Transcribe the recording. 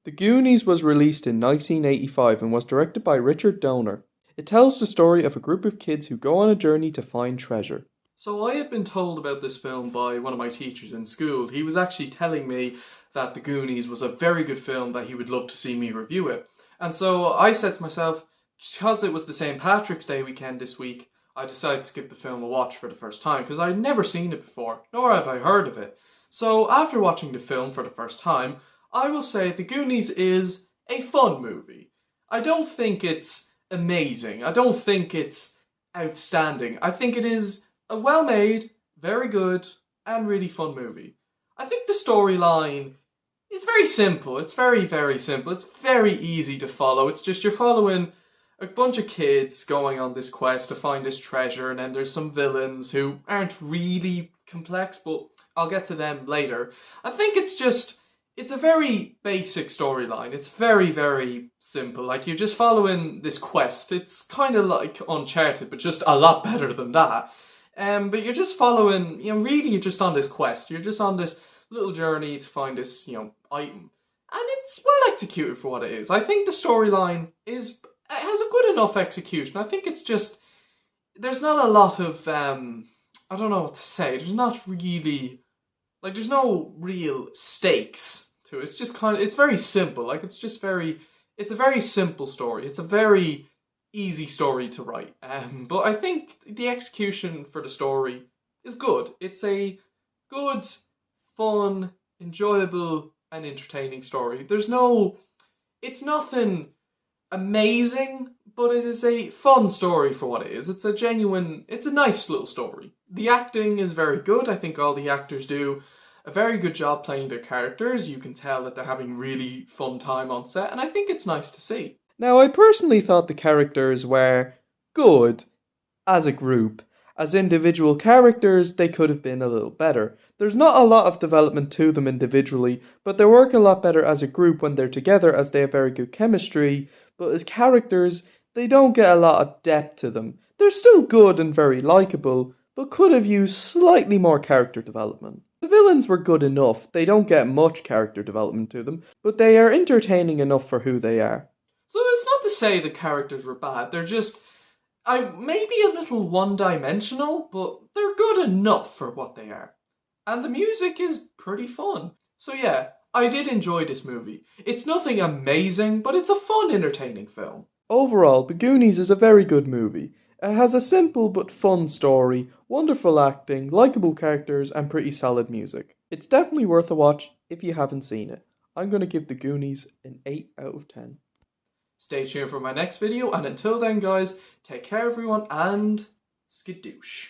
The Goonies was released in 1985 and was directed by Richard Donner. It tells the story of a group of kids who go on a journey to find treasure. So I had been told about this film by one of my teachers in school. He was actually telling me that The Goonies was a very good film, that he would love to see me review it. And so I said to myself, because it was the St. Patrick's Day weekend this week, I decided to give the film a watch for the first time, because I'd never seen it before, nor have I heard of it. So after watching the film for the first time, I will say The Goonies is a fun movie. I don't think it's amazing. I don't think it's outstanding. I think it is a well-made, very good, and really fun movie. I think the storyline is very simple. It's very, very simple. It's very easy to follow. It's just you're following a bunch of kids going on this quest to find this treasure, and then there's some villains who aren't really complex, but I'll get to them later. I think it's a very basic storyline. It's very, very simple. Like, you're just following this quest. It's kind of like Uncharted, but just a lot better than that. But you're just following, really you're just on this quest. You're just on this little journey to find this, item. And it's well executed for what it is. I think the storyline has a good enough execution. I think it's just, there's not a lot of, I don't know what to say. There's not really, like, there's no real stakes to it. It's just it's very simple. Like, it's a very simple story. It's a very easy story to write. But I think the execution for the story is good. It's a good, fun, enjoyable, and entertaining story. It's nothing amazing, but it is a fun story for what it is. It's a nice little story. The acting is very good. I think all the actors do a very good job playing their characters. You can tell that they're having really fun time on set, and I think it's nice to see. Now, I personally thought the characters were good as a group. As individual characters, they could have been a little better. There's not a lot of development to them individually, but they work a lot better as a group when they're together, as they have very good chemistry. But as characters, they don't get a lot of depth to them. They're still good and very likable, but could have used slightly more character development. The villains were good enough. They don't get much character development to them, but they are entertaining enough for who they are. So it's not to say the characters were bad. They're just, maybe a little one-dimensional, but they're good enough for what they are. And the music is pretty fun. So yeah, I did enjoy this movie. It's nothing amazing, but it's a fun, entertaining film. Overall, The Goonies is a very good movie. It has a simple but fun story, wonderful acting, likable characters, and pretty solid music. It's definitely worth a watch if you haven't seen it. I'm going to give The Goonies an 8 out of 10. Stay tuned for my next video, and until then guys, take care everyone, and skadoosh.